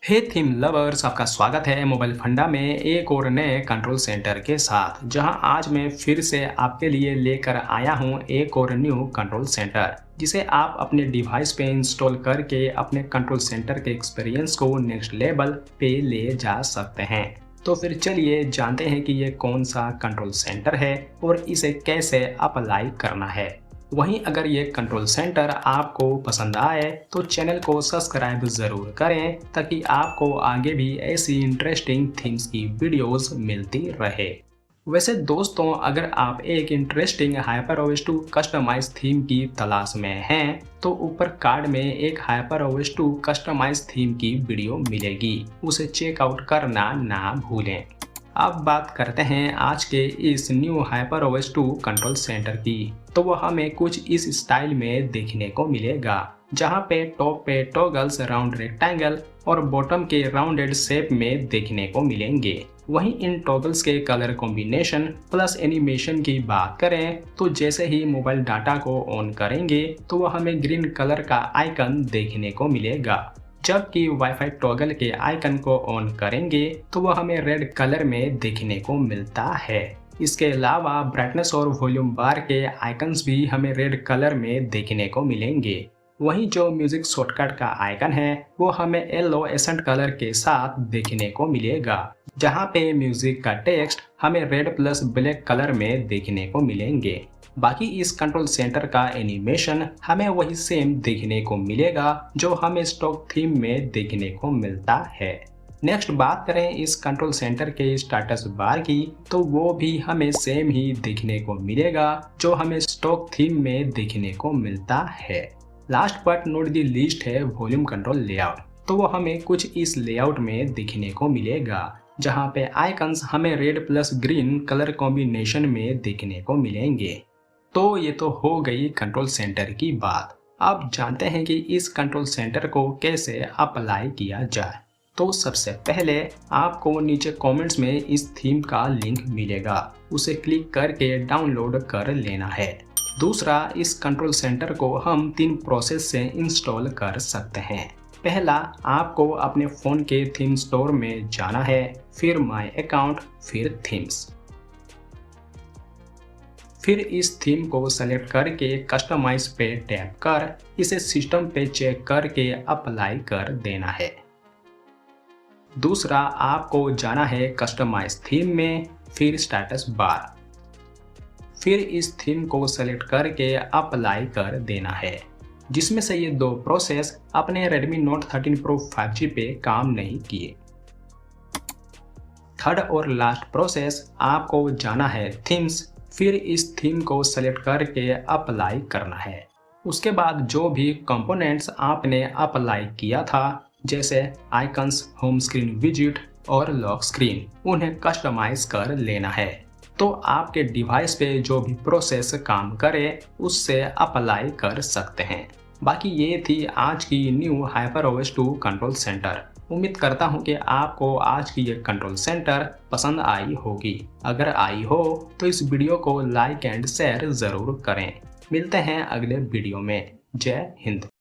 हे theme lovers, आपका स्वागत है मोबाइल फंडा में एक और नए कंट्रोल सेंटर के साथ, जहां आज मैं फिर से आपके लिए लेकर आया हूं एक और न्यू कंट्रोल सेंटर जिसे आप अपने डिवाइस पे इंस्टॉल करके अपने कंट्रोल सेंटर के एक्सपीरियंस को नेक्स्ट लेवल पे ले जा सकते हैं। तो फिर चलिए जानते हैं कि ये कौन सा कंट्रोल सेंटर है और इसे कैसे अप्लाई करना है। वहीं अगर ये कंट्रोल सेंटर आपको पसंद आए तो चैनल को सब्सक्राइब ज़रूर करें ताकि आपको आगे भी ऐसी इंटरेस्टिंग थीम्स की वीडियोस मिलती रहे। वैसे दोस्तों, अगर आप एक इंटरेस्टिंग HyperOS 2 कस्टमाइज थीम की तलाश में हैं तो ऊपर कार्ड में एक HyperOS 2 कस्टमाइज थीम की वीडियो मिलेगी, उसे चेकआउट करना ना भूलें। अब बात करते हैं आज के इस न्यू HyperOS 2 कंट्रोल सेंटर की। तो वो हमें कुछ इस स्टाइल में देखने को मिलेगा, जहां पे टॉप पे टॉगल्स राउंड रेक्टेंगल और बॉटम के राउंडेड शेप में देखने को मिलेंगे। वहीं इन टॉगल्स के कलर कॉम्बिनेशन प्लस एनिमेशन की बात करें तो जैसे ही मोबाइल डाटा को ऑन करेंगे तो वह हमें ग्रीन कलर का आइकन देखने को मिलेगा, जबकि वाईफाई टॉगल के आइकन को ऑन करेंगे तो वह हमें रेड कलर में देखने को मिलता है। इसके अलावा ब्राइटनेस और वॉल्यूम बार के आइकन्स भी हमें रेड कलर में देखने को मिलेंगे। वहीं जो म्यूजिक शॉर्टकट का आइकन है वो हमें येलो एसेंट कलर के साथ देखने को मिलेगा, जहां पे म्यूजिक का टेक्स्ट हमें रेड प्लस ब्लैक कलर में देखने को मिलेंगे। बाकी इस कंट्रोल सेंटर का एनिमेशन हमें वही सेम देखने को मिलेगा जो हमें स्टॉक थीम में देखने को मिलता है। नेक्स्ट बात करें इस कंट्रोल सेंटर के स्टेटस बार की, तो वो भी हमें सेम ही देखने को मिलेगा जो हमें स्टॉक थीम में देखने को मिलता है। Last but not the least है वॉल्यूम कंट्रोल लेआउट। तो वो हमें कुछ इस लेआउट में देखने को मिलेगा, जहां पे आइकन्स हमें red plus green colour combination में देखने को मिलेंगे। तो ये तो हो गई कंट्रोल सेंटर की बात। अब जानते हैं कि इस कंट्रोल सेंटर को कैसे अप्लाई किया जाए। तो सबसे पहले आपको नीचे कमेंट्स में इस थीम का लिंक मिलेगा, उसे क्लिक करके डाउनलोड कर लेना है। दूसरा, इस कंट्रोल सेंटर को हम 3 प्रोसेस से इंस्टॉल कर सकते हैं। पहला, आपको अपने फ़ोन के थीम स्टोर में जाना है, फिर माई अकाउंट, फिर थीम्स। फिर इस थीम को सेलेक्ट करके कस्टमाइज पे टैप कर इसे सिस्टम पे चेक करके अप्लाई कर देना है। दूसरा, आपको जाना है कस्टमाइज थीम में, फिर स्टेटस बार। फिर इस थीम को सेलेक्ट करके अप्लाई कर देना है। जिसमें से ये 2 प्रोसेस अपने Redmi Note 13 Pro 5G पे काम नहीं किए। थर्ड और लास्ट प्रोसेस, आपको जाना है थीम्स, फिर इस थीम को सेलेक्ट करके अप्लाई करना है। उसके बाद जो भी कंपोनेंट्स आपने अप्लाई किया था, जैसे आइकन्स, होम स्क्रीन विजिट और लॉक स्क्रीन, उन्हें कस्टमाइज कर लेना है। तो आपके डिवाइस पे जो भी प्रोसेस काम करे उससे अप्लाई कर सकते हैं। बाकी ये थी आज की न्यू HyperOS 2 कंट्रोल सेंटर। उम्मीद करता हूँ कि आपको आज की ये कंट्रोल सेंटर पसंद आई होगी। अगर आई हो तो इस वीडियो को लाइक एंड शेयर ज़रूर करें। मिलते हैं अगले वीडियो में। जय हिंद।